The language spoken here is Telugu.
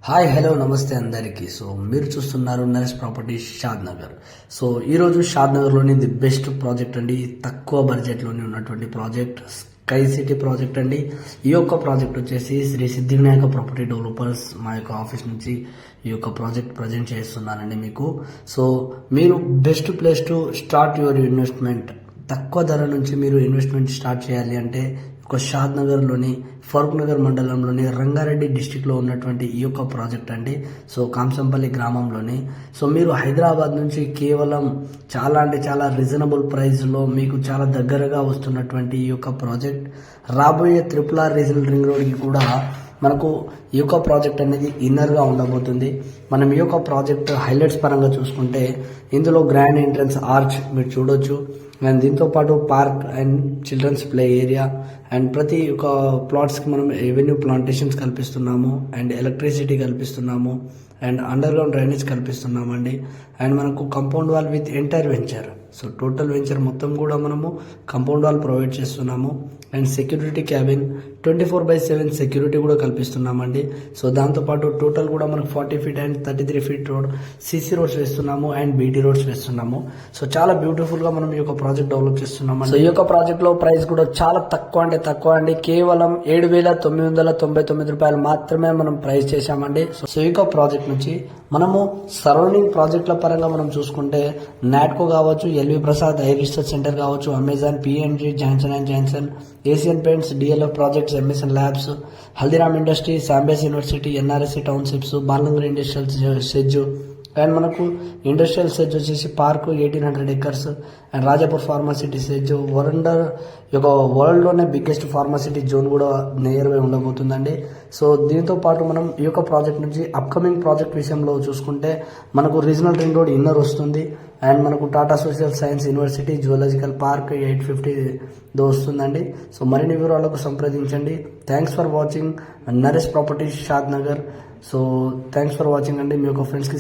హాయ్ హలో నమస్తే అందరికీ. సో మీరు చూస్తున్నారు నరేష్ ప్రాపర్టీస్ షాద్ నగర్. సో ఈరోజు షాద్ నగర్లోని ది బెస్ట్ ప్రాజెక్ట్ అండి, తక్కువ బడ్జెట్లోని ఉన్నటువంటి ప్రాజెక్ట్ స్కై సిటీ ప్రాజెక్ట్ అండి. ఈ యొక్క ప్రాజెక్ట్ వచ్చేసి శ్రీ సిద్ధివినాయక ప్రాపర్టీ డెవలపర్స్ మా యొక్క ఆఫీస్ నుంచి ఈ యొక్క ప్రాజెక్ట్ ప్రజెంట్ చేస్తున్నానండి మీకు. సో మీరు best place to start your investment, తక్కువ ధర నుంచి మీరు ఇన్వెస్ట్మెంట్ స్టార్ట్ చేయాలి అంటే ఒక షాద్ నగర్లోని ఫరూక్ నగర్ మండలంలోని రంగారెడ్డి డిస్టిక్లో ఉన్నటువంటి ఈ యొక్క ప్రాజెక్ట్ అండి. సో కాంసంపల్లి గ్రామంలోని. సో మీరు హైదరాబాద్ నుంచి కేవలం చాలా అంటే చాలా రీజనబుల్ ప్రైస్లో మీకు చాలా దగ్గరగా వస్తున్నటువంటి ఈ యొక్క ప్రాజెక్ట్ రాబోయే RRR రీజనల్ రింగ్ రోడ్కి కూడా మనకు ఈ యొక్క ప్రాజెక్ట్ అనేది ఇన్నర్గా ఉండబోతుంది. మనం ఈ యొక్క ప్రాజెక్ట్ హైలైట్స్ పరంగా చూసుకుంటే ఇందులో గ్రాండ్ ఎంట్రన్స్ ఆర్చ్ మీరు చూడొచ్చు, అండ్ దీంతో పాటు park and children's play area and ప్రతి ఒక్క ప్లాట్స్కి మనం రెవెన్యూ ప్లాంటేషన్స్ కల్పిస్తున్నాము, అండ్ ఎలక్ట్రిసిటీ కల్పిస్తున్నాము, అండ్ అండర్ గ్రౌండ్ డ్రైనేజ్ కల్పిస్తున్నామండి. అండ్ మనకు compound wall with entire venture, so total venture మొత్తం కూడా మనము కంపౌండ్ వాల్ ప్రొవైడ్ చేస్తున్నాము. అండ్ సెక్యూరిటీ క్యాబిన్ 24/7 సెక్యూరిటీ కూడా కల్పిస్తున్నామండి. సో దాంతోపాటు టోటల్ కూడా మనకు 40 feet and 33 feet road CC roads వేస్తున్నాము అండ్ BT రోడ్స్ వేస్తున్నాము. సో చాలా బ్యూటిఫుల్గా మనం ఈ యొక్క ప్రాజెక్ట్ డెవలప్ చేస్తున్నాము. సో ఈ యొక్క ప్రాజెక్ట్లో ప్రైస్ కూడా చాలా తక్కువ అంటే తక్కువ అండి, కేవలం 7,999 రూపాయలు మాత్రమే మనం ప్రైస్ చేశామండి. సో ఈ యొక్క ప్రాజెక్ట్ నుంచి మనము సరౌండింగ్ ప్రాజెక్టుల పరంగా మనం చూసుకుంటే నాట్కో కావచ్చు, LV Prasad eye research centre కావచ్చు, Amazon, PNG, Johnson and Johnson, Asian paints, DLF projects, MSN labs, Haldiram industry, శాంబేస్ university, NRSC townships, Balanagar industrial SEZ, and మనకు ఇండస్ట్రియల్ సెజ్ వచ్చేసి park 1800 acres, and Rajapur pharma city SEZ, వరల్డ్లోనే బిగ్గెస్ట్ ఫార్మాసిటీ జోన్ కూడా నియర్ బై ఉండబోతుందండి. సో దీంతో పాటు మనం ఈ యొక్క ప్రాజెక్ట్ నుంచి అప్కమింగ్ ప్రాజెక్ట్ విషయంలో చూసుకుంటే మనకు రీజనల్ రింగ్ రోడ్ ఇన్నర్ వస్తుంది, అండ్ మనకు Tata social science university, zoological park 850 వస్తుందండి. సో మరిన్ని వివరాలకు సంప్రదించండి. Thanks for watching Naresh properties Shad Nagar. So thanks for watching అండి. మీ యొక్క ఫ్రెండ్స్కి